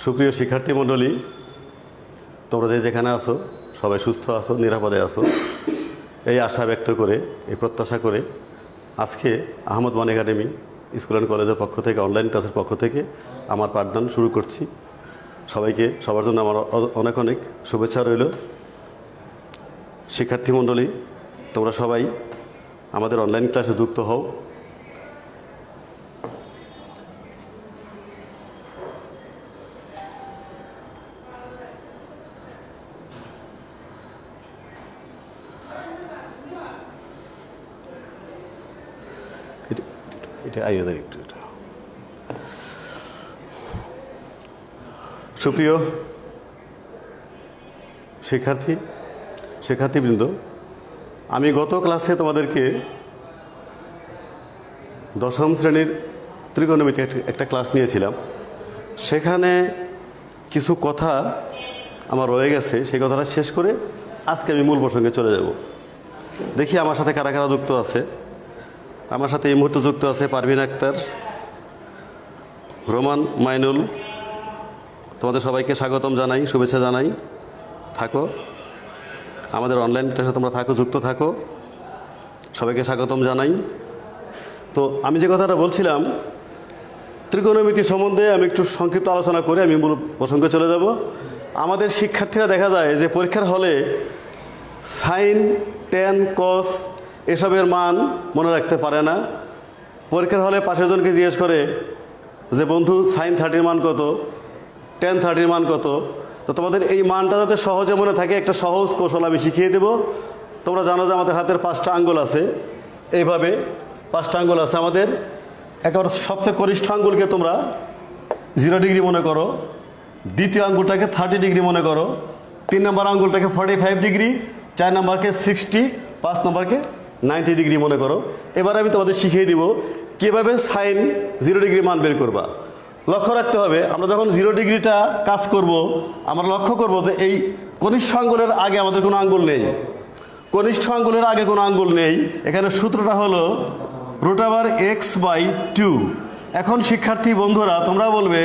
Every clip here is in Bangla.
সুপ্রিয় শিক্ষার্থী মণ্ডলী, তোমরা যেখানে আছো সবাই সুস্থ আছো, নিরাপদে আছো, এই আশা ব্যক্ত করে, এই প্রত্যাশা করে আজকে Ahmad one academy school and কলেজের পক্ষ থেকে, অনলাইন ক্লাসের পক্ষ থেকে আমার পাঠদান শুরু করছি। সবাইকে, সবার জন্য আমার অনেক অনেক শুভেচ্ছা রইল। শিক্ষার্থী মণ্ডলী, তোমরা সবাই আমাদের অনলাইন ক্লাসে যুক্ত হও। সুপ্রিয় শিক্ষার্থীবৃন্দ, আমি গত ক্লাসে তোমাদেরকে দশম শ্রেণীর ত্রিকোণমিতি একটা ক্লাস নিয়েছিলাম। সেখানে কিছু কথা আমার রয়ে গেছে, সেই কথাটা শেষ করে আজকে আমি মূল প্রসঙ্গে চলে যাব। দেখি আমার সাথে কারা কারা যুক্ত আছে। আমার সাথে এই মুহূর্তে যুক্ত আছে পারভিন আক্তার, রোমান, মাইনুল। তোমাদের সবাইকে স্বাগতম জানাই, শুভেচ্ছা জানাই। থাকো আমাদের অনলাইন ক্লাসে, তোমরা থাকো, যুক্ত থাকো, সবাইকে স্বাগতম জানাই। তো আমি যে কথাটা বলছিলাম, ত্রিকোণমিতি সম্বন্ধে আমি একটু সংক্ষিপ্ত আলোচনা করে আমি মূল প্রসঙ্গে চলে যাব। আমাদের শিক্ষার্থীরা দেখা যায় যে পরীক্ষার হলে সাইন, টেন, কস এসবের মান মনে রাখতে পারে না। পরীক্ষার হলে পাশের জনকে জিজ্ঞেস করে যে বন্ধু সাইন 30 মান কত, টেন 30 মান কত। তো তোমাদের এই মানটা যাতে সহজে মনে থাকে, একটা সহজ কৌশল আমি শিখিয়ে দেব। তোমরা জানো যে আমাদের হাতের 5টা আঙ্গুল আছে, এইভাবে 5টা আঙ্গুল আছে আমাদের। একেবারে সবচেয়ে কনিষ্ঠ আঙ্গুলকে তোমরা 0 ডিগ্রি মনে করো, দ্বিতীয় আঙ্গুলটাকে 30 ডিগ্রি মনে করো, 3 নম্বর আঙ্গুলটাকে 45 ডিগ্রি, 4 নম্বরকে 60, 5 নম্বরকে 90 ডিগ্রি মনে করো। এবার আমি তোমাদের শিখিয়ে দিব কীভাবে সাইন 0 ডিগ্রি মান বের করবা। লক্ষ্য রাখতে হবে, আমরা যখন 0 ডিগ্রিটা কাজ করব, আমরা লক্ষ্য করব যে এই কনিষ্ঠ আঙ্গুলের আগে আমাদের কোনো আঙ্গুল নেই, কনিষ্ঠ আঙ্গুলের আগে কোনো আঙ্গুল নেই। এখানে সূত্রটা হলো √x/2। এখন শিক্ষার্থী বন্ধুরা, তোমরা বলবে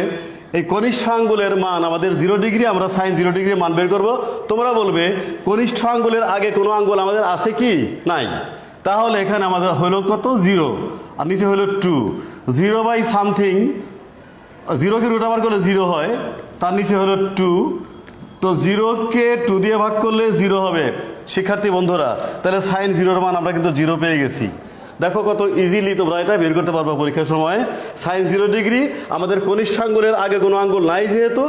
এই কনিষ্ঠ আঙ্গুলের মান আমাদের 0 ডিগ্রি, আমরা সাইন 0 ডিগ্রি মান বের করব। তোমরা বলবে কনিষ্ঠ আঙ্গুলের আগে কোনো আঙ্গুল আমাদের আছে কি? নাই। তাহলে এখানে আমাদের হলো কত? 0, আর নিচে হলো 2। 0/সামথিং, 0কে √ করলে 0 হয়, তার নিচে হলো 2। তো 0কে 2 দিয়ে ভাগ করলে 0 হবে শিক্ষার্থী বন্ধুরা। তাহলে সাইন 0-এর মান আমরা কিন্তু 0 পেয়ে গেছি। দেখো কত ইজিলি তোমরা এটা বের করতে পারবে পরীক্ষার সময়। সাইন 0 ডিগ্রি, আমাদের কনিষ্ঠ আঙ্গুলের আগে কোনো আঙ্গুল নাই সেহেতু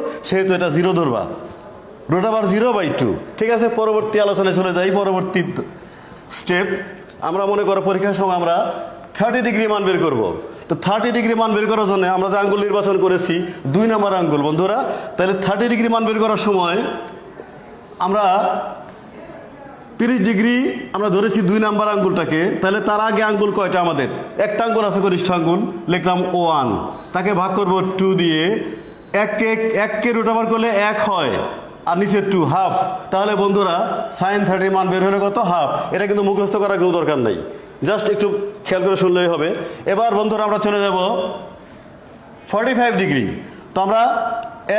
এটা 0 ধরবা, √0/2। ঠিক আছে, পরবর্তী আলোচনায় চলে যাই। পরবর্তী স্টেপ, আমরা মনে করো পরীক্ষার সময় আমরা 30 ডিগ্রি মান বের করব। তো 30 ডিগ্রি মান বের করার জন্য আমরা যে আঙ্গুল নির্বাচন করেছি 2 নম্বর আঙ্গুল বন্ধুরা। তাহলে 30 ডিগ্রি মান বের করার সময় আমরা 30 ডিগ্রি আমরা ধরেছি 2 নম্বর আঙ্গুলটাকে। তাহলে তার আগে আঙ্গুল কয়টা? আমাদের একটা আঙ্গুল আছে, কনিষ্ঠ আঙ্গুল, লিখলাম 1। তাকে ভাগ করব 2 দিয়ে। 1কে √ করলে 1 হয়, আর নিচে 2, হাফ। তাহলে বন্ধুরা সাইন 30 মান বের হলে কত? হাফ। এটা কিন্তু মুখস্থ করার কোনো দরকার নেই, জাস্ট একটু খেয়াল করে শুনলেই হবে। এবার বন্ধুরা আমরা চলে যাব 45 ডিগ্রি। তো আমরা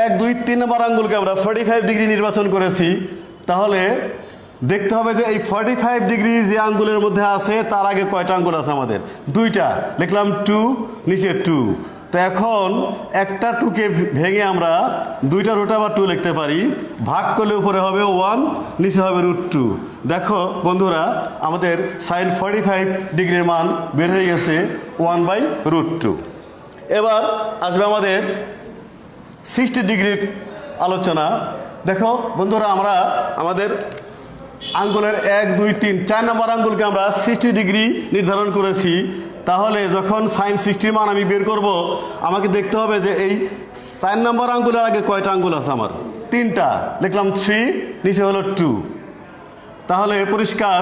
1, 2, 3 নম্বর আঙ্গুলকে আমরা 45 ডিগ্রি নির্বাচন করেছি। তাহলে দেখতে হবে যে এই 45 ডিগ্রি যে আঙ্গুলের মধ্যে আছে তার আগে কয়টা আঙ্গুল আছে? আমাদের 2টা, লিখলাম 2, নিচে 2। তো এখন একটা 2কে ভেঙে আমরা 2টা √2 লিখতে পারি। ভাগ করলে উপরে হবে 1, নিচে হবে √2। দেখো বন্ধুরা, আমাদের সাইন 45 ডিগ্রির মান বের হয়ে গেছে 1/√2। এবার আসবে আমাদের 60 ডিগ্রির আলোচনা। দেখো বন্ধুরা, আমরা আমাদের আঙ্গুলের 1, 2, 3, 4 নম্বর আঙ্গুলকে আমরা 60 ডিগ্রি নির্ধারণ করেছি। তাহলে যখন সাইন 60 মান আমি বের করব, আমাকে দেখতে হবে যে এই 4 নম্বর আঙ্গুলের আগে কয়টা আঙ্গুল আছে? আমার 3টা, লিখলাম 3, নিচে হলো 2। তাহলে পরিষ্কার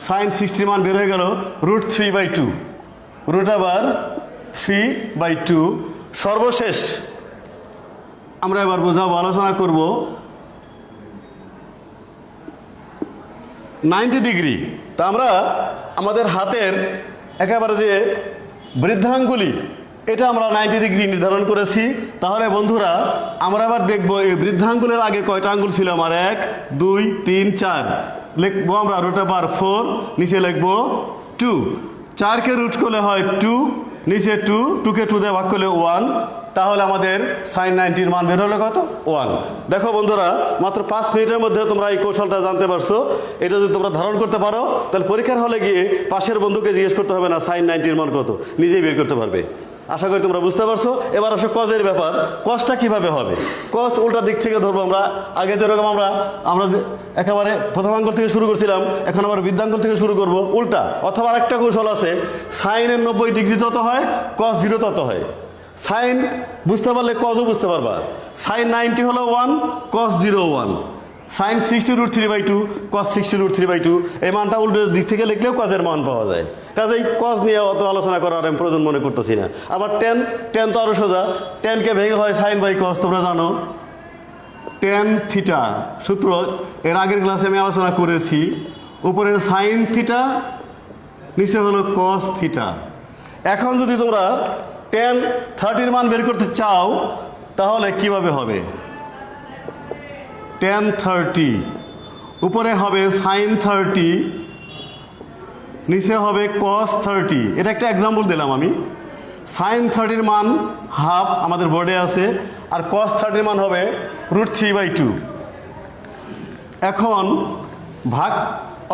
সাইন 60 মান বের হয়ে গেল √3/2, √3/2। সর্বশেষ আমরা এবার বোঝাবো, আলোচনা করব 90 ডিগ্রি। তা আমরা আমাদের হাতের একেবারে যে বৃদ্ধাঙ্গুলি এটা আমরা 90 ডিগ্রি নির্ধারণ করেছি। তাহলে বন্ধুরা আমরা আবার দেখব এই বৃদ্ধাঙ্গুলের আগে কয়টা আঙ্গুল ছিল আমার, 1 2 3 4, লিখবো আমরা √4, নিচে লিখবো 2, 4কে রুট করলে হয় 2, নিচে 2, 2কে 2 দিয়ে ভাগ করলে 1, তাহলে আমাদের sin 90 মান বের হলো কত, 1। দেখো বন্ধুরা মাত্র 5 মিনিটের মধ্যে তোমরা এই কৌশলটা জানতে পারছো। এটা যদি তোমরা ধারণ করতে পারো তাহলে পরীক্ষার হলে গিয়ে পাশের বন্ধুকে জিজ্ঞেস করতে হবে না sin 90 মান কত, নিজেই বের করতে পারবে। আশা করি তোমরা বুঝতে পারছো। এবার আসো কজের ব্যাপার। কজটা কিভাবে হবে? কজ উল্টা দিক থেকে ধরবো আমরা। আগে যেরকম আমরা যে একেবারে প্রথম আঙ্গুল থেকে শুরু করছিলাম, এখন আবার বৃদ্ধাঙ্গুল থেকে শুরু করব উল্টা। অথবা আরেকটা কৌশল আছে, সাইনের 90 ডিগ্রি যত হয় কজ 0 তত হয়। সাইন বুঝতে পারলে কজও বুঝতে পারবা। সাইন 90 হলো 1, কজ 0 1, সাইন 60√3/2, কজ 60√3/2। এই মানটা উল্টো দিক থেকে লিখলেও কজের মান পাওয়া যায়। কাজেই কজ নিয়ে অত আলোচনা করার আমি প্রয়োজন মনে করতেছি না। আবার টেন তো আরও সোজা, টেনকে ভেঙে হয় সাইন বাই কজ, তোমরা জানো। টেন থিটা সূত্র এর আগের ক্লাসে আমি আলোচনা করেছি। উপরে সাইন থিটা, নিচে হলো কস থিটা। এখন যদি তোমরা টেন 30 মান বের করতে চাও তাহলে কিভাবে হবে? টেন 30 উপরে হবে সাইন 30, নিচে হবে কস 30। এটা একটা এক্সাম্পল দিলাম আমি। সাইন 30 মান হাফ আমাদের বোর্ডে আছে, আর কস 30 মান হবে √3/2। এখন ভাগ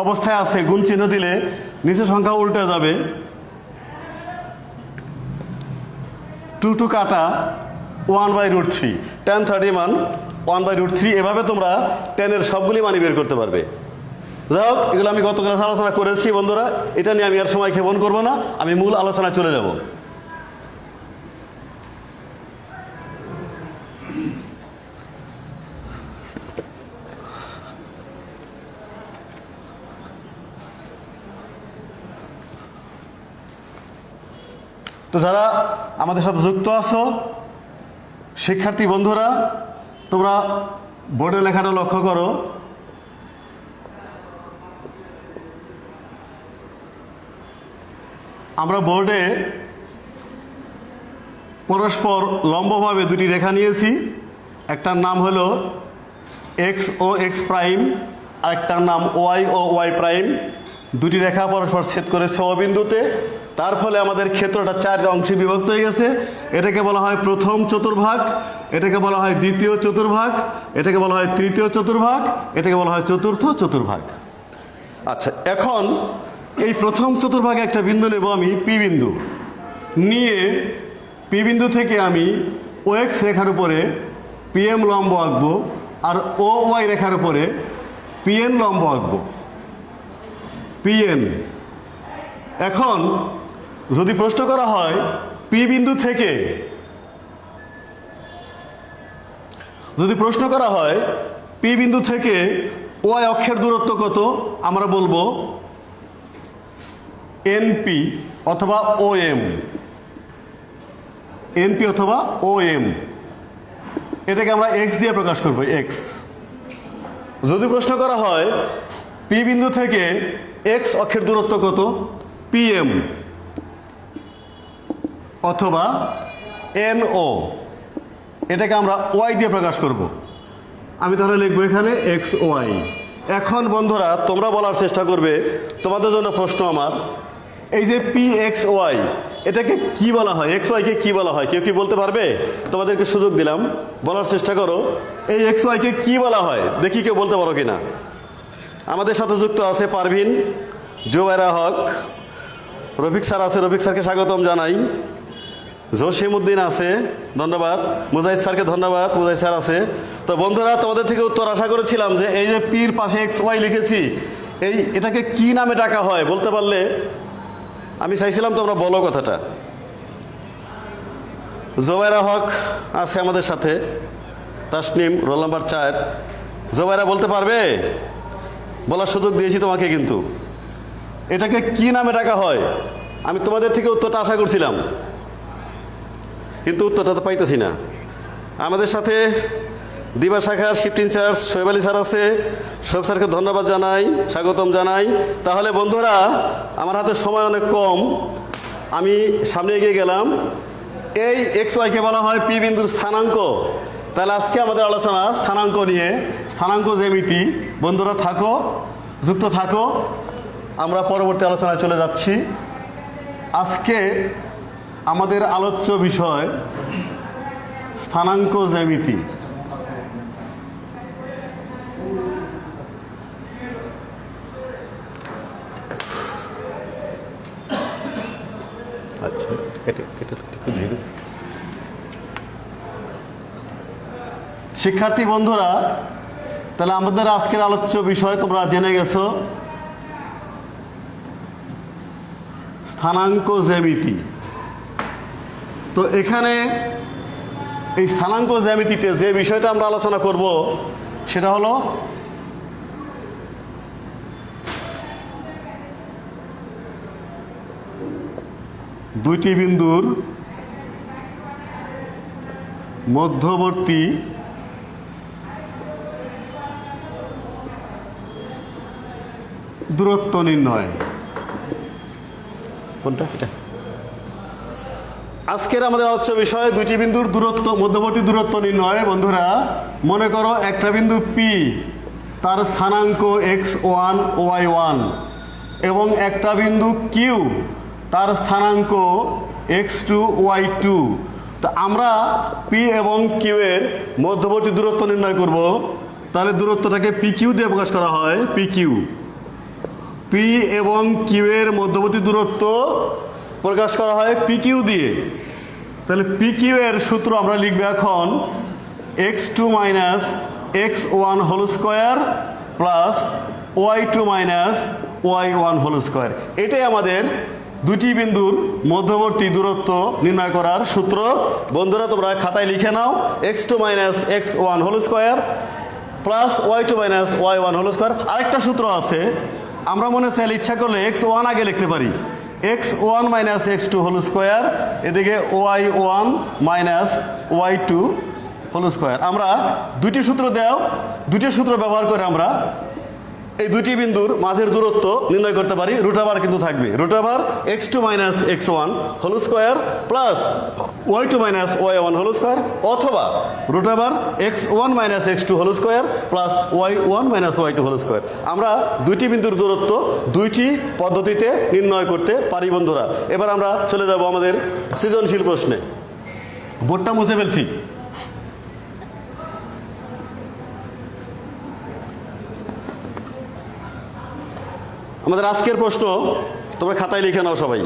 অবস্থায় আছে, গুণ চিহ্ন দিলে নিচে সংখ্যা উল্টে যাবে, 2 কাটা 1/√3। টেন 30 মান 1/√3। এভাবে তোমরা টেনের সবগুলি মানই বের করতে পারবে। যাই হোক, এগুলো আমি গত ক্লাসে আলোচনা করেছি বন্ধুরা, এটা নিয়ে আমি আর সময় ক্ষেপণ করবো না, আমি মূল আলোচনায় চলে যাব। তো যারা আমাদের সাথে যুক্ত আছো শিক্ষার্থী বন্ধুরা, তোমরা বোর্ডে লেখাটা লক্ষ্য করো। আমরা বোর্ডে পরস্পর লম্বভাবে দুটি রেখা নিয়েছি। একটার নাম হলো এক্স ও এক্স প্রাইম, আরেকটার নাম ওয়াই ও ওয়াই প্রাইম। দুটি রেখা পরস্পর ছেদ করেছে ও বিন্দুতে। তার ফলে আমাদের ক্ষেত্রটা 4 অংশে বিভক্ত হয়ে গেছে। এটাকে বলা হয় প্রথম চতুর্ভাগ, এটাকে বলা হয় দ্বিতীয় চতুর্ভাগ, এটাকে বলা হয় তৃতীয় চতুর্ভাগ, এটাকে বলা হয় চতুর্থ চতুর্ভাগ। আচ্ছা, এখন এই প্রথম চতুর্ভাগে একটা বিন্দু নেব আমি, পি বিন্দু নিয়ে পি বিন্দু থেকে আমি ও এক্স রেখার উপরে পিএম লম্ব আঁকবো, আর ও ওয়াই রেখার উপরে পিএন লম্ব আঁকবো, পিএন। এখন যদি প্রশ্ন করা হয় পি বিন্দু থেকে, যদি প্রশ্ন করা হয় পি বিন্দু থেকে ওয়াই অক্ষের দূরত্ব কত, আমরা বলবো এনপি অথবা ও এম, এনপি অথবা ও এম। এটাকে আমরা এক্স দিয়ে প্রকাশ করব, এক্স। যদি প্রশ্ন করা হয় পি বিন্দু থেকে এক্স অক্ষের দূরত্ব কত, পিএম অথবা এনও, এটাকে আমরা ওয়াই দিয়ে প্রকাশ করব। আমি তাহলে লিখবো এখানে এক্স ওয়াই। এখন বন্ধুরা তোমরা বলার চেষ্টা করবে, তোমাদের জন্য প্রশ্ন আমার, এই যে পি এক্স ওয়াই এটাকে কি বলা হয়, এক্স ওয়াইকে কি বলা হয়? কেউ কি বলতে পারবে? তোমাদেরকে সুযোগ দিলাম, বলার চেষ্টা করো এই এক্স ওয়াইকে কি বলা হয়, দেখি কেউ বলতে পারো কিনা। আমাদের সাথে যুক্ত আছে পারভিন, জুবাইরা হক, রফিক স্যার আছে, রফিক স্যারকে স্বাগতম জানাই। জসিমউদ্দিন আছে, ধন্যবাদ। মুজাহিদ স্যারকে ধন্যবাদ, মুজাহিদ স্যার আছে। তো বন্ধুরা তোমাদের থেকে উত্তর আশা করেছিলাম যে এই যে পির পাশে এক্স ওয়াই লিখেছি, এটাকে কি নামে ডাকা হয় বলতে পারলে আমি চাইছিলাম তোমরা বলো কথাটা। জোবাইরা হক আছে আমাদের সাথে, তাসনিম রোল নাম্বার 4। জোবাইরা বলতে পারবে? বলার সুযোগ দিয়েছি তোমাকে, কিন্তু এটাকে কি নামে ডাকা হয় আমি তোমাদের থেকে উত্তরটা আশা করছিলাম, কিন্তু উত্তরটা তো পাইতেছি না। আমাদের সাথে দিবা শাখার shift incharge Shoaib Ali sir আছে, শোয়েব স্যারকে ধন্যবাদ জানাই, স্বাগতম জানাই। তাহলে বন্ধুরা আমার হাতে সময় অনেক কম, আমি সামনে এগিয়ে গেলাম। এই এক্স ওয়াইকে বলা হয় পি বিন্দুর স্থানাঙ্ক। তাহলে আজকে আমাদের আলোচনা স্থানাঙ্ক নিয়ে, স্থানাঙ্ক জ্যামিতি। বন্ধুরা থাকো, যুক্ত থাকো, আমরা পরবর্তী আলোচনায় চলে যাচ্ছি। আজকে আমাদের আলোচ্য বিষয় স্থানাঙ্ক জ্যামিতি। আচ্ছা, শিক্ষার্থী বন্ধুরা, তাহলে আমাদের আজকের আলোচ্য বিষয় তোমরা জেনে গেছো, স্থানাঙ্ক জ্যামিতি। তো এখানে এই স্থানাঙ্ক জ্যামিতিতে যে বিষয়টা আমরা আলোচনা করব সেটা হলো দুইটি বিন্দুর মধ্যবর্তী দূরত্ব নির্ণয়। কোনটা? এটা আজকের আমাদের আলোচ্য বিষয় দুইটি বিন্দুর দূরত্ব, মধ্যবর্তী দূরত্ব নির্ণয়। বন্ধুরা মনে করো একটা বিন্দু পি, তার স্থানাঙ্ক x1 y1, এবং একটা বিন্দু কিউ, তার স্থানাঙ্ক x2 y2। তো আমরা পি এবং কিউ এর মধ্যবর্তী দূরত্ব নির্ণয় করব। তাহলে দূরত্বটাকে পি কিউ দিয়ে প্রকাশ করা হয়। পি কিউ, পি এবং কিউ এর মধ্যবর্তী দূরত্ব প্রকাশ করা হয় পি কিউ দিয়ে। তাহলে পি কিউ এর সূত্র আমরা লিখব এখন x2 minus x1 whole square plus y2 minus y1 whole square. এটাই আমাদের দুটি বিন্দুর মধ্যবর্তী দূরত্ব নির্ণয় করার সূত্র। বন্ধুরা তোমরা খাতায় লিখে নাও, x2 minus x1 whole square plus y2 minus y1 whole square. আরেকটা সূত্র আছে, আমরা মনে চাইলে ইচ্ছা করলে x1 আগে লিখতে পারি, x1 minus x2 whole square, এদিকে y1 minus y2 whole square. আমরা দুটি সূত্র দাও, দুটি সূত্র ব্যবহার করে আমরা এই দুটি বিন্দুর মাঝের দূরত্ব নির্ণয় করতে পারি। রুট ওভার কিন্তু থাকবে, root over x2 minus x1 whole square plus y2 minus y1 whole square, অথবা root over x1 minus x2 whole square plus y1 minus y2 whole square. আমরা দুইটি বিন্দুর দূরত্ব দুইটি পদ্ধতিতে নির্ণয় করতে পারি। বন্ধুরা এবার আমরা চলে যাব আমাদের সৃজনশীল প্রশ্নে। বোর্ডটা মুছে ফেলছি। আমাদের আজকের প্রশ্ন তোমরা খাতায় লিখে নাও সবাই।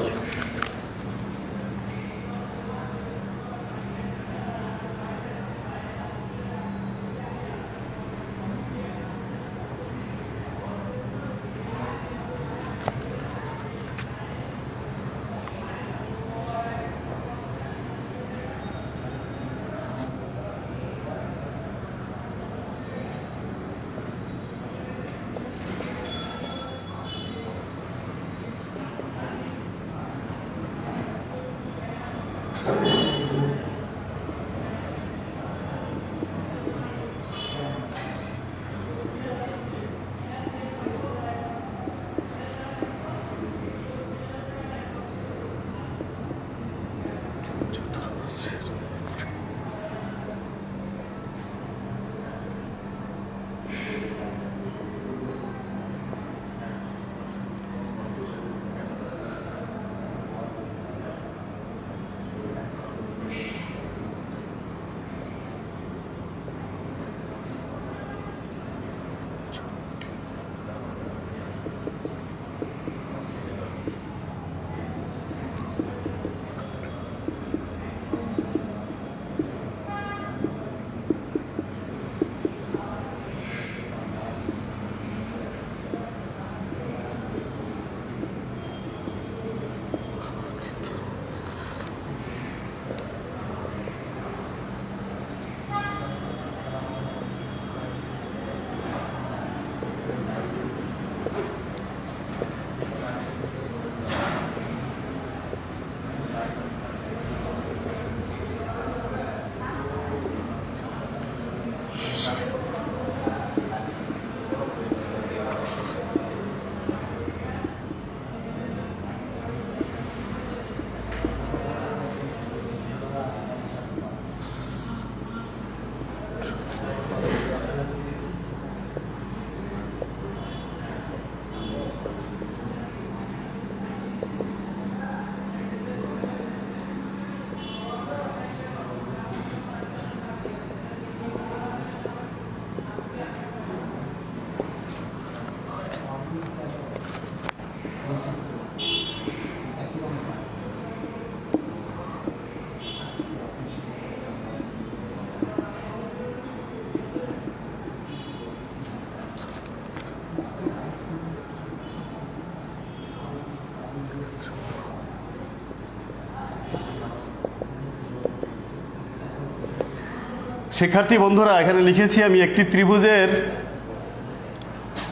শিক্ষার্থী বন্ধুরা, এখানে লিখেছি আমি একটি ত্রিভুজের,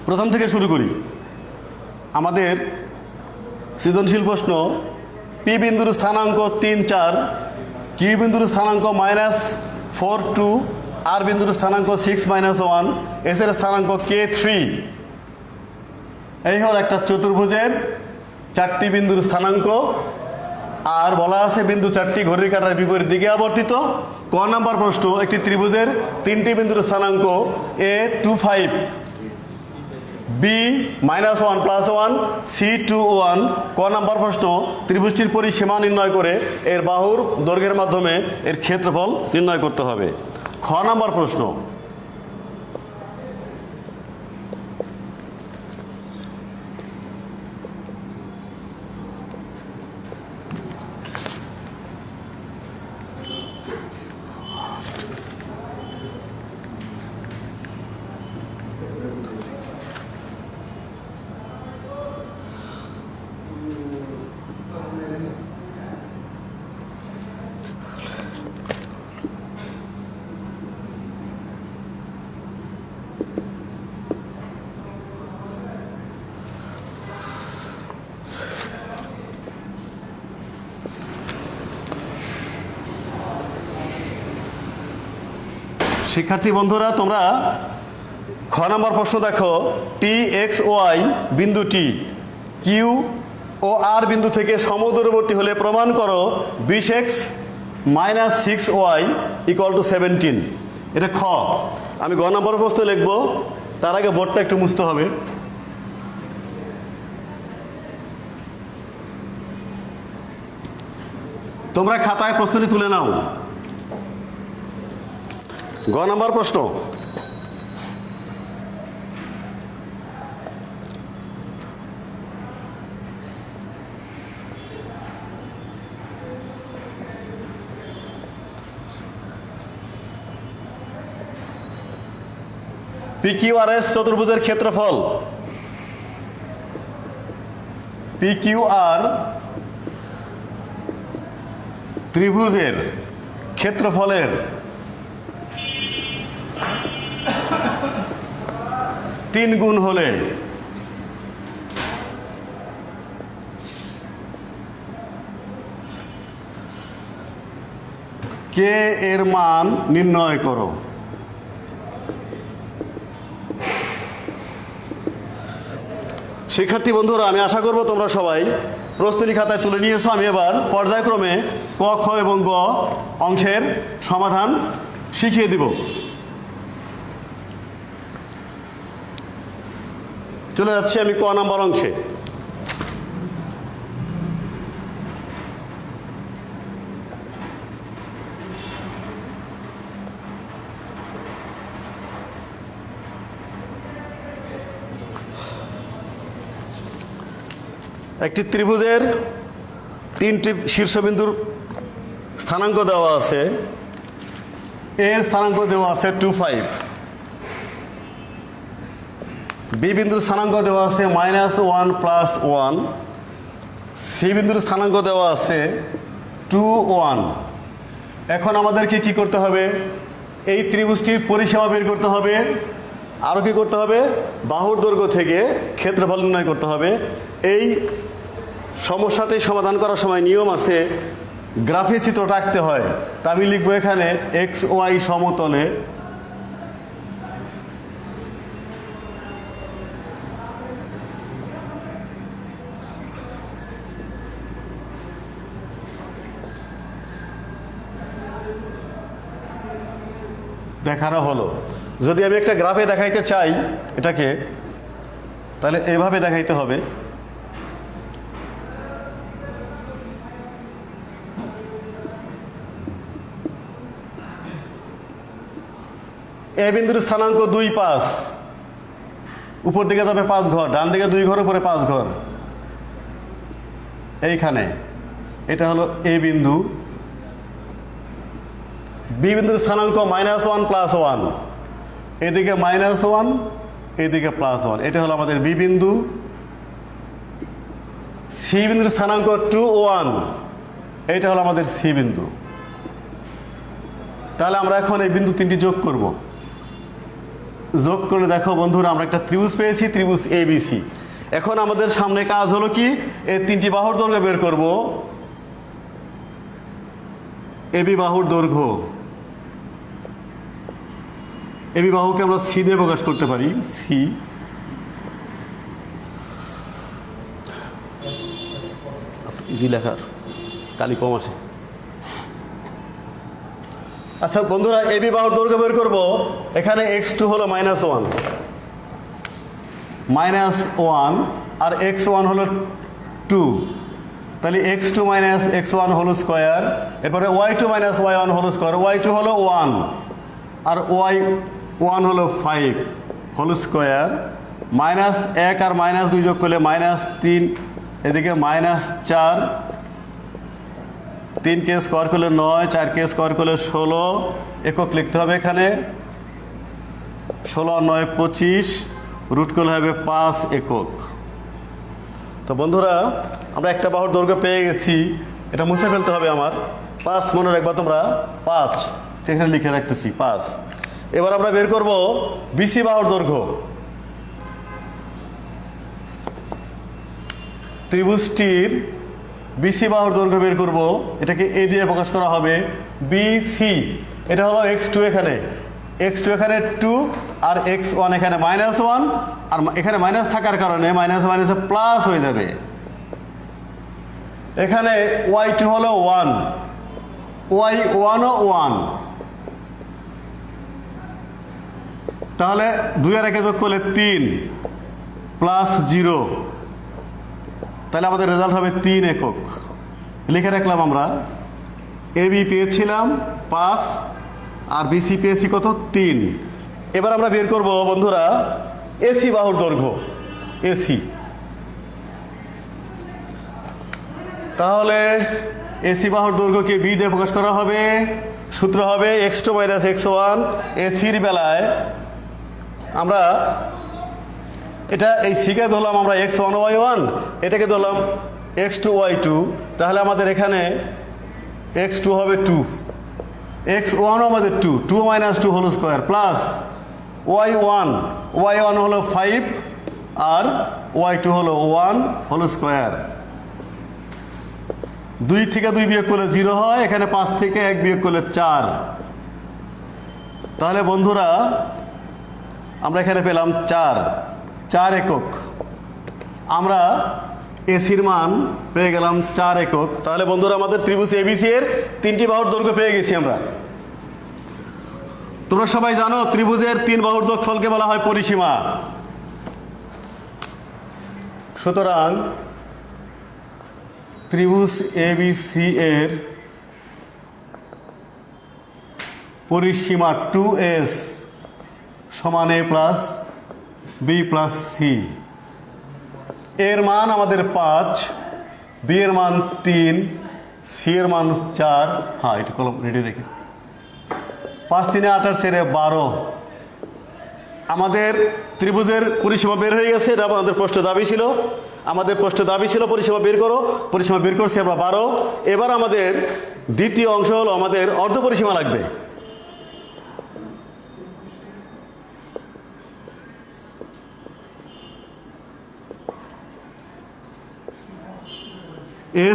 প্রথম থেকে শুরু করি। আমাদের সৃজনশীল প্রশ্ন, পি বিন্দুর স্থানাঙ্ক 3, 4, কিউ বিন্দুর স্থানাঙ্ক -4, 2, আর বিন্দুর স্থানাঙ্ক 6, -1, এস এর স্থানাঙ্ক K3। এই হল একটা চতুর্ভুজের 4টি বিন্দুর স্থানাঙ্ক। আর বলা আছে বিন্দু 4টি ঘড়ির কাঁটার বিপরীত দিকে আবর্তিত। ক নাম্বার প্রশ্ন, একটি ত্রিভুজের 3টি বিন্দুর স্থানাঙ্ক A 2, 5, B -1, +1, C 2, 1। ক নাম্বার প্রশ্ন, ত্রিভুজটির পরিসীমা নির্ণয় করে এর বাহুর দৈর্ঘ্যের মাধ্যমে এর ক্ষেত্রফল নির্ণয় করতে হবে। খ নাম্বার প্রশ্ন, শিক্ষার্থী বন্ধুরা, তোমরা খ নম্বর প্রশ্ন দেখো, টি এক্স ওয়াই বিন্দুটি কিউ ও আর বিন্দু থেকে সমদূরবর্তী হলে প্রমাণ করো 20x - 6y = 17। এটা খ। আমি গ নম্বর প্রশ্ন লিখব, তার আগে বোর্ডটা একটু মুছতে হবে। তোমরা খাতায় প্রশ্নটি তুলে নাও। গ নম্বর প্রশ্ন, PQRS চতুর্ভুজের ক্ষেত্রফল। PQR ত্রিভুজের ক্ষেত্রফলের 3 গুণ হলে কে এর মান নির্ণয় করো। শিক্ষার্থী বন্ধুরা, আমি আশা করব তোমরা সবাই প্রস্তুতি খাতায় তুলে নিয়েছো। আমি এবার পর্যায়ক্রমে ক, খ এবং গ অংশের সমাধান শিখিয়ে দিব। চলে যাচ্ছি আমি ক নাম্বার অংশে। একটি ত্রিভুজের 3টি শীর্ষবিন্দুর স্থানাঙ্ক দেওয়া আছে। এর স্থানাঙ্ক দেওয়া আছে 2, 5। বি বিন্দুর স্থানাঙ্ক দেওয়া আছে -1, +1। সি বিন্দুর স্থানাঙ্ক দেওয়া আছে 2, 1। এখন আমাদেরকে কি করতে হবে? এই ত্রিভুজটির পরিসীমা বের করতে হবে। আরও কি করতে হবে? বাহুর দৈর্ঘ্য থেকে ক্ষেত্রফল নির্ণয় করতে হবে। এই সমস্যাটি সমাধান করার সময় নিয়ম আছে, গ্রাফে চিত্রটা আঁকতে হয়। তা আমি লিখবো এখানে XY সমতলে দেখানো হলো। যদি আমি একটা গ্রাফে দেখাইতে চাই এটাকে, তাহলে এভাবে দেখাইতে হবে। এ বিন্দুর স্থানাঙ্ক 2, 5। উপর দিকে যাবে 5 ঘর, ডান দিকে 2 ঘর, উপরে 5 ঘর। এইখানে এটা হলো এ বিন্দু। বি বিন্দুর স্থানাঙ্ক -1, +1। এদিকে -1, এদিকে +1। এটা হলো আমাদের বি বিন্দু। সি বিন্দুর স্থানাঙ্ক 2, 1। এটা হলো আমাদের সি বিন্দু। তাহলে আমরা এখন এই বিন্দু তিনটি যোগ করব। যোগ করলে দেখো বন্ধুরা আমরা একটা ত্রিভুজ পেয়েছি, ত্রিভুজ এবিসি। এখন আমাদের সামনে কাজ হলো কি, এই তিনটি বাহুর দৈর্ঘ্য বের করব। এবি বাহুর দৈর্ঘ্য, এবি বাহুকে আমরা সি দিয়ে প্রকাশ করতে পারি, সি। ইজি লেখার কালি কম আসে। আচ্ছা বন্ধুরা, এবি বাহুর দৈর্ঘ্য বের করব। এখানে x2 হলো -1, -1 আর x1 হলো 2, তাহলে x2 - x1 হোল স্কোয়ার। এরপরে y2 - y1 whole square, y2 হলো 1 আর y1 হলো 5 হোল স্কোয়ার। -1 আর -2 যোগ করলে -3, এদিকে -4, 3 কে স্কোয়ার করলে 9, 4 কে স্কোয়ার করলে 16, একক লিখতে হবে এখানে। 16 আর 9 25, রুট করলে হবে 5 একক। তো বন্ধুরা আমরা একটা বাহুর দৈর্ঘ্য পেয়ে গেছি, এটা মুছে ফেলতে হবে আমার। 5 মনে রাখবা তোমরা, 5 সেখানে লিখে রাখতেছি 5। এবার আমরা বের করব বিসি বাহুর দৈর্ঘ্য। ত্রিভুজটির বিসি বাহুর দৈর্ঘ্য বের করব, এটাকে এ দিয়ে প্রকাশ করা হবে, বিসি। এটা হলো x2, এখানে x2 এখানে 2 আর x1 এখানে -1, আর এখানে মাইনাস থাকার কারণে মাইনাস মাইনাসে প্লাস হয়ে যাবে। এখানে y2 হলো 1, y1ও 1, তাহলে 2 আর 1 যোগ করলে 3 প্লাস 0, তাহলে আমাদের রেজাল্ট হবে 3 একক। লিখে রাখলাম আমরা। এবি পেয়েছিলাম 5 আর বিসি পেয়েছি কত, 3। এবার আমরা বের করব বন্ধুরা এসি বাহুর দৈর্ঘ্য, এসি। তাহলে এসি বাহুর দৈর্ঘ্যকে বি দিয়ে প্রকাশ করা হবে। সূত্র হবে x2 - x1। এসির বেলায় আমরা এটা এই সিকে ধরলাম আমরা x1 y1, এটাকে ধরলাম x2 y2, তাহলে আমাদের এখানে x2 হবে 2, x1 আমাদের 2, 2 - 2 হোল স্কোয়ার, প্লাস y1 হলো 5 আর y2 হলো 1 হোল স্কোয়ার। 2 থেকে 2 বিয়োগ করলে 0 হয়, এখানে 5 থেকে 1 বিয়োগ করলে 4। তাহলে বন্ধুরা আমরা এখানে পেলাম 4 একক। আমরা এসির মান পেয়ে গেলাম 4 একক। তাহলে বন্ধুরা আমাদের ত্রিভুজ এবিসি এর 3টি বাহুর দৈর্ঘ্য পেয়ে গেছি আমরা। তোমরা সবাই জানো ত্রিভুজের 3 বাহুর যোগফলকে বলা হয় পরিসীমা। সুতরাং ত্রিভুজ এবিসি এর পরিসীমা 2s সমান a plus B plus C. এর মান আমাদের 5, বি এর মান 3, সি এর মান 4। হ্যাঁ, এটা কলম রেডি রেখে 5 3 8 আর 4 12। আমাদের ত্রিভুজের পরিসীমা বের হয়ে গেছে। এটা আমাদের প্রশ্ন দাবি ছিল, পরিসীমা বের করো। পরিসীমা বের করছি আমরা 12। এবার আমাদের দ্বিতীয় অংশ হলো আমাদের অর্ধ পরিসীমা লাগবে।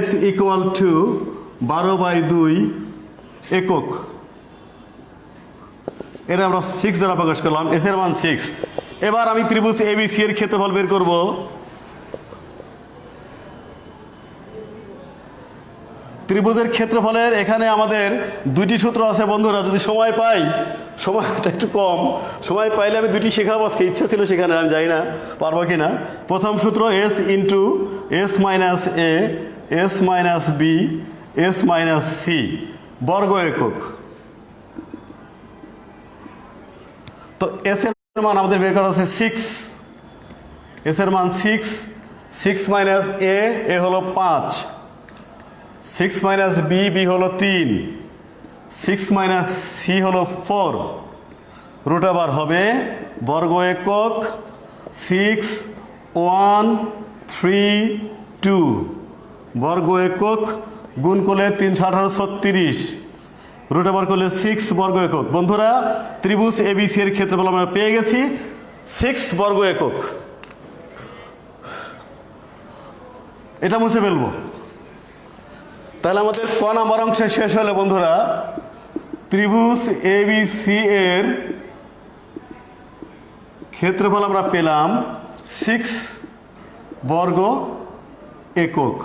S ইকুয়াল টু 12/2 একক। এটা আমরা 6 দ্বারা প্রকাশ করলাম, এস এর মান 6। এবার আমি ত্রিভুজ এবিসি এর ক্ষেত্রফল বের করব। ত্রিভুজের ক্ষেত্রফলের এখানে আমাদের 2টি সূত্র আছে বন্ধুরা। যদি সময় পাই, সময়টা একটু কম, সময় পাইলে আমি 2টি শেখাবো আজকে, ইচ্ছা ছিল সেখানে, আমি জানি না পারবো কি না। প্রথম সূত্র S into S minus A, S minus B, S minus C বর্গ একক। তো এস এর মান আমাদের বের করা আছে 6, এস এর মান 6 মাইনাস এ হলো 5, 6 মাইনাস বি হলো 3, 6 মাইনাস সি হলো 4। রুট আবার হবে বর্গ একক 6 1 3 2 বর্গ একক গুণ করলে 3 18 36। রুটে বার করলে 6 বর্গ একক। বন্ধুরা ত্রিভুজ এবিসি এর ক্ষেত্রফল আমরা পেয়ে গেছি 6 বর্গ একক। এটা মুছে ফেলবো। তাহলে আমাদের ক নাম্বার অংশে শেষ হলে বন্ধুরা ত্রিভুজ এবিসি এর ক্ষেত্রফল আমরা পেলাম 6 বর্গ একক।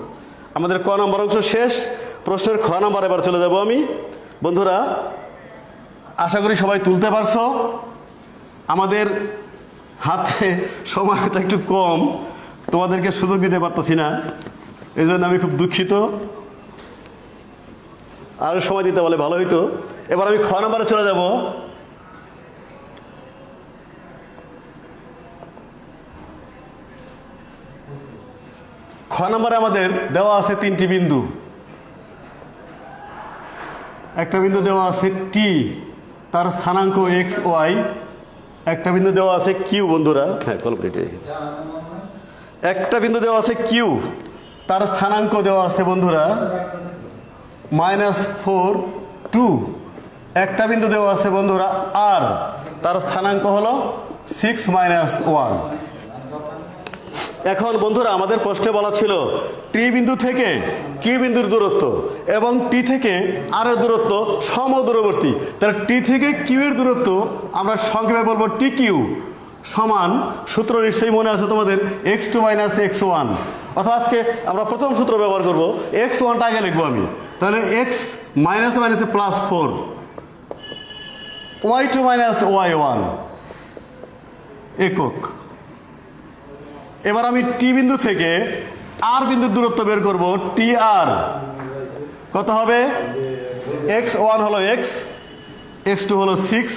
আমাদের ক নাম্বার অংশ শেষ। প্রশ্নের খ নাম্বার এবার চলে যাব আমি। বন্ধুরা আশা করি সবাই তুলতে পারছো। আমাদের হাতে সময়টা একটু কম, তোমাদেরকে সুযোগ দিতে পারতেছি না, এই জন্য আমি খুব দুঃখিত। আরও সময় দিতে বলে ভালো হইতো। এবার আমি খ নাম্বারে চলে যাব। খ নম্বরে আমাদের দেওয়া আছে 3টি বিন্দু। একটা বিন্দু দেওয়া আছে টি, তার স্থানাঙ্ক এক্স ওয়াই। একটা বিন্দু দেওয়া আছে কিউ। বন্ধুরা হ্যাঁ কলপ্রিট। একটা বিন্দু দেওয়া আছে কিউ, তার স্থানাঙ্ক দেওয়া আছে বন্ধুরা -4 2। একটা বিন্দু দেওয়া আছে বন্ধুরা আর, তার স্থানাঙ্ক হলো 6 - 1। এখন বন্ধুরা আমাদের প্রশ্নে বলা ছিল টি বিন্দু থেকে কিউ বিন্দুর দূরত্ব এবং টি থেকে আর এর দূরত্ব সমদূরবর্তী। তাহলে টি থেকে কিউ এর দূরত্ব আমরা সংক্ষেপে বলবো টি কিউ সমান, সূত্র নিশ্চয়ই মনে আছে তোমাদের, x2 - x1। অথবা আজকে আমরা প্রথম সূত্র ব্যবহার করব, x1টা আগে লিখবো আমি। তাহলে x -4 y2 - y1 একক। এবার আমি টি বিন্দু থেকে আর বিন্দুর দূরত্ব বের করব, টি আর কত হবে? x1 হলো x, x2 হলো 6,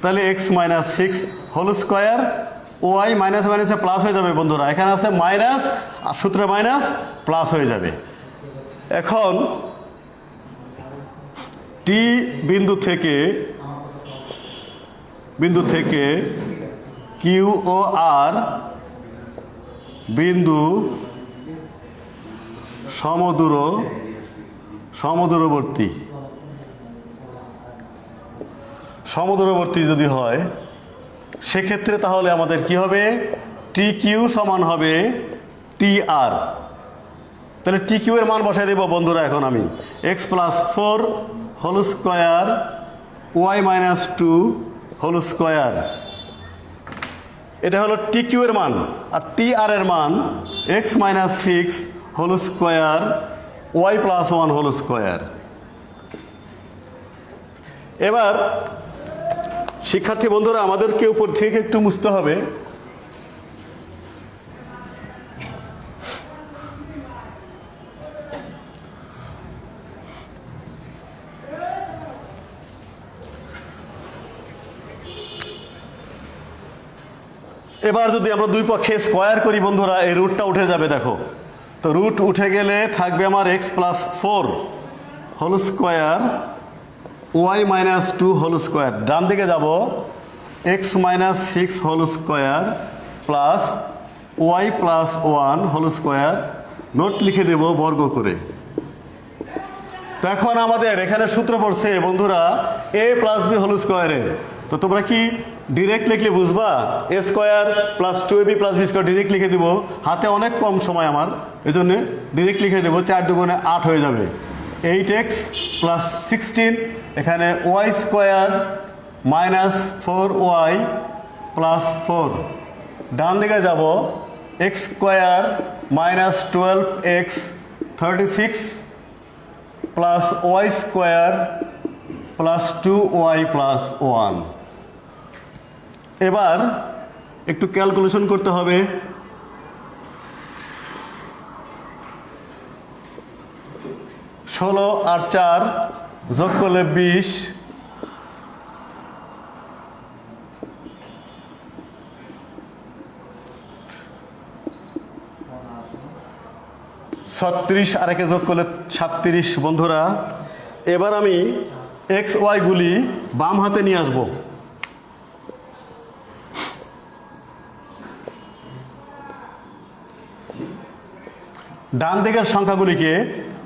তাহলে x - 6 whole square. Y minus মাইনাসে প্লাস হয়ে যাবে বন্ধুরা, এখানে আছে মাইনাস আর সূত্রে মাইনাস প্লাস হয়ে যাবে। এখন টি বিন্দু থেকে কিউ ও আর বিন্দু সমদূরবর্তী যদি হয় সেক্ষেত্রে তাহলে আমাদের কি হবে? টি কিউ সমান হবে টি আর। তাহলে টি কিউ এর মান বসাই দেব বন্ধুরা। এখন আমি x+4 whole square y - 2 whole square, এটা হলো টি কিউ এর মান। আর টি আর এর মান x - 6 whole square y+1 whole square. এবার শিক্ষার্থী বন্ধুরা আমাদেরকে উপর থেকে একটু মুছতে হবে। এবার যদি আমরা দুই পক্ষে স্কোয়ার করি বন্ধুরা, এই রুটটা উঠে যাবে। দেখো তো রুট উঠে গেলে থাকবে আমার x+4 whole square y - 2 whole square. ডান দিকে যাব x - 6 whole square plus y+1 whole square. Note লিখে দেব বর্গ করে। তো এখন আমাদের এখানে সূত্র পড়ছে বন্ধুরা a+b হোল স্কোয়ারের। তো তোমরা কি ডিরেক্ট লিখলে বুঝবা? a square plus 2ab plus b square direct লিখে দিব। হাতে অনেক কম সময় আমার, এই জন্য ডিরেক্ট লিখে দেবো। 4 দুগুণে 8 হয়ে যাবে। 8x প্লাস 16, এখানে y স্কোয়ার -4y প্লাস 4। ডান দিকে যাব x square -12x 36 plus y square plus 2y plus 1। এবার একটু ক্যালকুলেশন করতে হবে। 16 আর 4 যোগ করলে 20, 36 আর একে যোগ করলে 37 বন্ধুরা। এবার আমি এক্স ওয়াই গুলি বাম হাতে নিয়ে আসবো। ডান দিকের সংখ্যাগুলিকে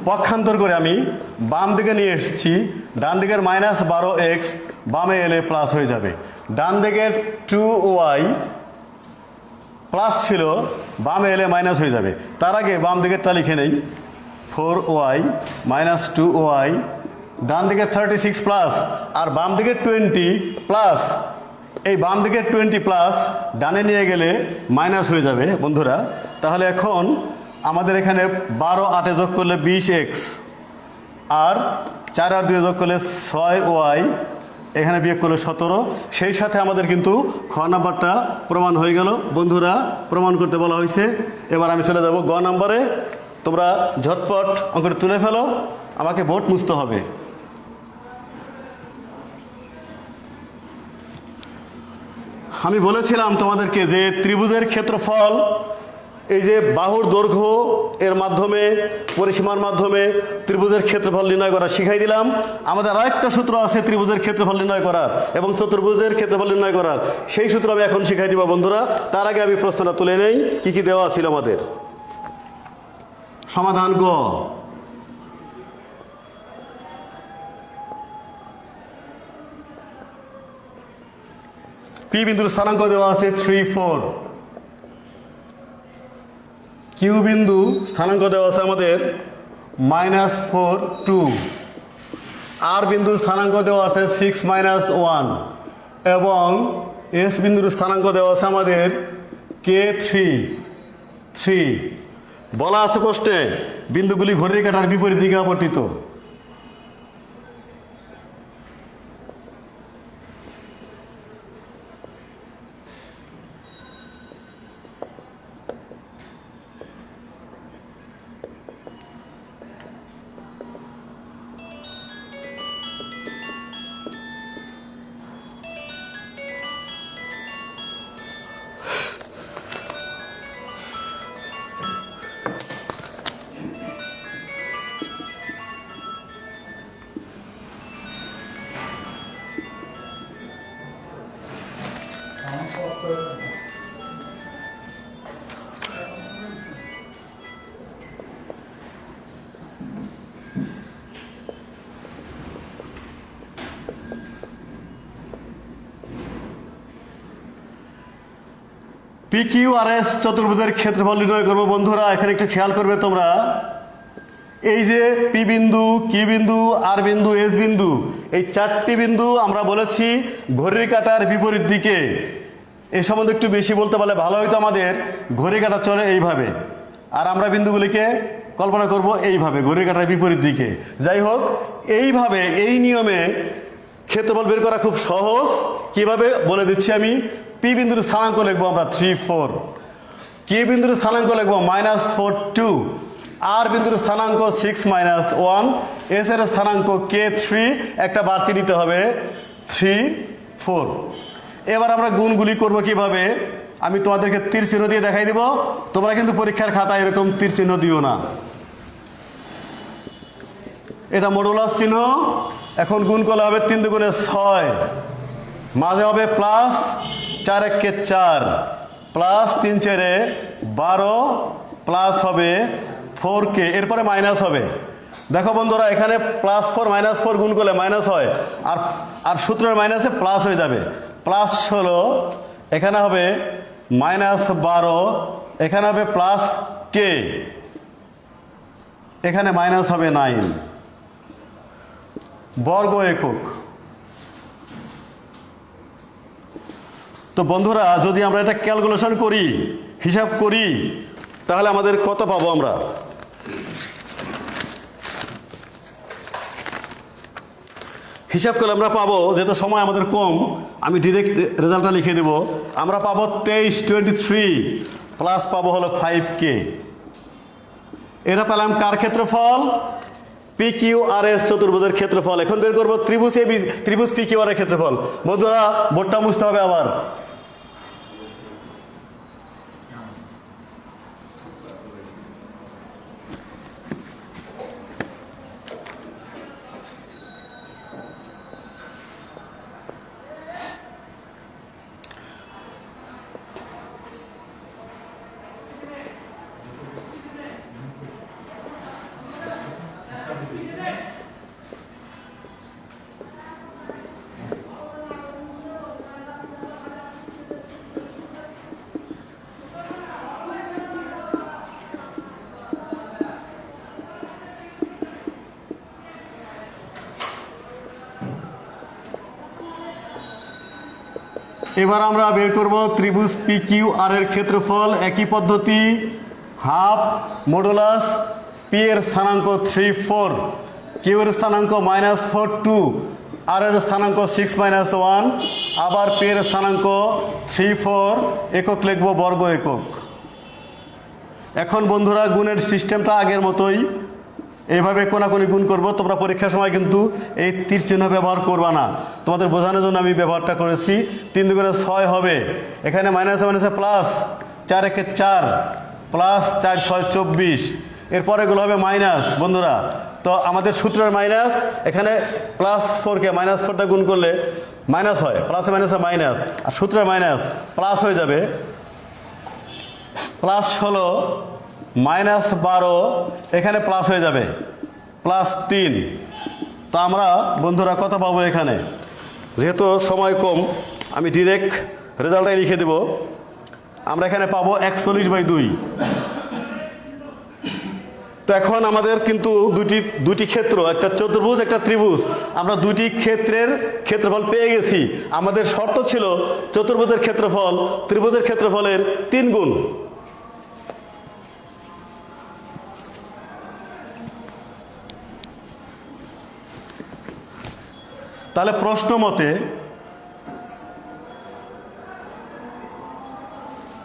পক্ষান্তর করে আমি বাম দিকে নিয়ে এসেছি, ডান দিকের -12x বামে এলে প্লাস হয়ে যাবে। ডান দিকের 2y প্লাস ছিল, বামে এলে মাইনাস হয়ে যাবে। তার আগে বাম দিকেরটা লিখে নেই, 4y - 2y, ডান দিকে 36 প্লাস আর বাম দিকে 20 প্লাস, এই বাম দিকে 20 প্লাস ডানে নিয়ে গেলে মাইনাস হয়ে যাবে বন্ধুরা। তাহলে এখন আমাদের এখানে 12 8 যোগ করলে 20x, আর 4 আর 2 যোগ করলে 6y, এখানে বিয়োগ করলে 17। সেই সাথে আমাদের কিন্তু খ নাম্বারটা প্রমাণ হয়ে গেল বন্ধুরা, প্রমাণ করতে বলা হয়েছে। এবার আমি চলে যাব গ নাম্বারে। তোমরা ঝটপট অঙ্কটা তুলে ফেলো, আমাকে বোর্ড মুছতে হবে। আমি বলেছিলাম তোমাদেরকে যে ত্রিভুজের ক্ষেত্রফল, এই যে বাহুর দৈর্ঘ্য এর মাধ্যমে, পরিসীমার মাধ্যমে ত্রিভুজের ক্ষেত্রফল নির্ণয় করা শিখাই দিলাম। আমাদের আরেকটা সূত্র আছে ত্রিভুজের ক্ষেত্রফল নির্ণয় করার এবং চতুর্ভুজের ক্ষেত্রফল নির্ণয় করার, সেই সূত্র আমি এখন শিখাই দিব বন্ধুরা। তার আগে আমি প্রশ্নটা তুলে নেই, কি কি দেওয়া ছিল আমাদের। সমাধান গ, পি বিন্দুর স্থানাঙ্ক দেওয়া আছে 3 4, কিউ বিন্দু স্থানাঙ্ক দেওয়া আছে আমাদের -4 2, আর বিন্দুর স্থানাঙ্ক দেওয়া আছে 6 1, এবং এস বিন্দুর স্থানাঙ্ক দেওয়া আছে আমাদের k3 3। বলা আছে প্রশ্নে বিন্দুগুলি ঘড়ির কাঁটার বিপরীত দিকে আবর্তিত। পি কিউ আর এস চতুর্ভুজের ক্ষেত্রফল নির্ণয় করবো বন্ধুরা। এখানে একটু খেয়াল করবে তোমরা, এই যে পি বিন্দু, কি বিন্দু, আর বিন্দু, এস বিন্দু, এই চারটি বিন্দু আমরা বলেছি ঘড়ির কাঁটার বিপরীত দিকে। এই সম্বন্ধে একটু বেশি বলতে পারলে ভালো হইতো আমাদের। ঘড়ির কাঁটা চলে এইভাবে, আর আমরা বিন্দুগুলিকে কল্পনা করব এইভাবে ঘড়ির কাঁটার বিপরীত দিকে। যাই হোক, এইভাবে এই নিয়মে ক্ষেত্রফল বের করা খুব সহজ। কিভাবে বলে দিচ্ছি আমি। পি বিন্দুর স্থানাঙ্ক লিখবো আমরা 3 4, কি বিন্দুর স্থানাঙ্ক লিখবো -4 2, আর বিন্দুর স্থানাঙ্ক 6 1, এস এর স্থানাঙ্ক k3, একটা বাড়তি নিতে হবে 3 4। এবার আমরা গুণগুলি করব কিভাবে, আমি তোমাদেরকে তীর চিহ্ন দিয়ে দেখাই দিব। তোমরা কিন্তু পরীক্ষার খাতায় এরকম তীর চিহ্ন দিও না, এটা মডুলাস চিহ্ন। এখন গুণ করলে হবে 3 2 6, মাঝে হবে প্লাস 4 1 4, প্লাস 3 4 12, প্লাস হবে 4k, এরপরে মাইনাস হবে। দেখো বন্ধুরা, এখানে +4 -4 গুণ করলে মাইনাস হয়, আর সূত্রের মাইনাসে প্লাস হয়ে যাবে। প্লাস 16, এখানে হবে -12, এখানে হবে প্লাস k, এখানে মাইনাস হবে 9 বর্গ একক। তো বন্ধুরা, যদি আমরা এটা ক্যালকুলেশন করি, হিসাব করি, তাহলে আমাদের কত পাবো আমরা। হিসাব করলে আমরা পাবো, যেহেতু সময় আমাদের কম, আমি ডিরেক্ট রেজাল্টটা লিখে দেব। আমরা পাবো 23 23, প্লাস পাবো হলো 5k। এটা পেলাম কার ক্ষেত্রফল? পি কিউ আর এস চতুর্ভুজের ক্ষেত্রফল। এখন বের করবো ত্রিভুজ পি কিউ আর এর ক্ষেত্রফল। বন্ধুরা, বোর্ডটা মুছতে হবে আবার। এবার আমরা বের করব ত্রিভুজ পি কিউ আর এর ক্ষেত্রফল। একই পদ্ধতি, হাফ মডুলাস পি এর স্থানাঙ্ক 3 4, কিউ এর স্থানাঙ্ক -4 2, আর এর স্থানাঙ্ক 6 1, আবার পি এর স্থানাঙ্ক 3 4, একক লিখব বর্গ একক। এখন বন্ধুরা গুণের সিস্টেমটা আগের মতোই, এইভাবে কোনাকুনি গুণ করব। তোমরা পরীক্ষার সময় কিন্তু এই তীর চিহ্ন ব্যবহার করবা না, তোমাদের বোঝানোর জন্য আমি ব্যবহারটা করেছি। 3 দুগুণে 6 হবে, এখানে মাইনাসে মাইনাসে প্লাস, 4 একে 4, প্লাস 4 6 24, এরপর এগুলো হবে মাইনাস। বন্ধুরা তো আমাদের সূত্রের মাইনাস, এখানে +4 কে -4টা গুণ করলে মাইনাস হয়, প্লাসে মাইনাসে মাইনাস, আর সূত্রের মাইনাস প্লাস হয়ে যাবে। প্লাস হলো -12, এখানে প্লাস হয়ে যাবে +3। তো আমরা বন্ধুরা কত পাবো এখানে? যেহেতু সময় কম আমি ডিরেক্ট রেজাল্টটাই লিখে দেব। আমরা এখানে পাবো 41/2। তো এখন আমাদের কিন্তু দুটি ক্ষেত্র, একটা চতুর্ভুজ একটা ত্রিভুজ, আমরা দুটি ক্ষেত্রের ক্ষেত্রফল পেয়ে গেছি। আমাদের শর্ত ছিল চতুর্ভুজের ক্ষেত্রফল ত্রিভুজের ক্ষেত্রফলের 3 গুণ। তাহলে প্রশ্ন মতে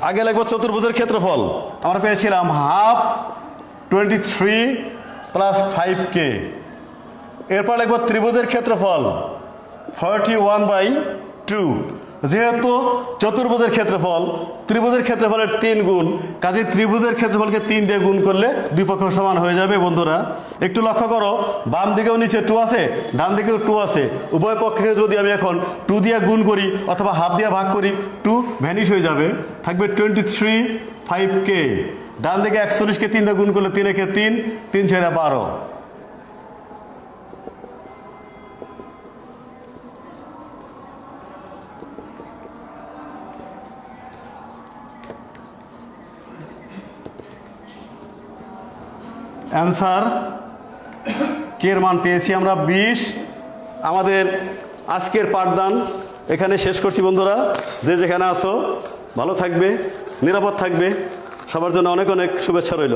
আগে লাগবে চতুর্ভুজের ক্ষেত্রফল, আমরা পেয়েছিলাম হাফ 23 + 5k। এরপর লিখব ত্রিভুজের ক্ষেত্রফল 41/2। যেহেতু চতুর্ভুজের ক্ষেত্রফল ত্রিভুজের ক্ষেত্রফলের 3 গুণ, কাজে ত্রিভুজের ক্ষেত্রফলকে 3 দিয়ে গুণ করলে দুই পক্ষ সমান হয়ে যাবে। বন্ধুরা একটু লক্ষ্য করো, বাম দিকেও নিচে 2 আছে, ডান দিকেও 2 আছে, উভয় পক্ষকে যদি আমি এখন 2 দিয়ে গুণ করি অথবা হাফ দিয়ে ভাগ করি, 2 ভ্যানিশ হয়ে যাবে, থাকবে 23 5k। ডান দিকে 41কে 3 দিয়ে গুণ করলে 3 একে 3, 3 6 12। অ্যান্সার কে এর মান পেয়েছি আমরা 20। আমাদের আজকের পাঠদান এখানে শেষ করছি। বন্ধুরা যে যেখানে আছো ভালো থাকবে, নিরাপদ থাকবে, সবার জন্য অনেক অনেক শুভেচ্ছা রইল।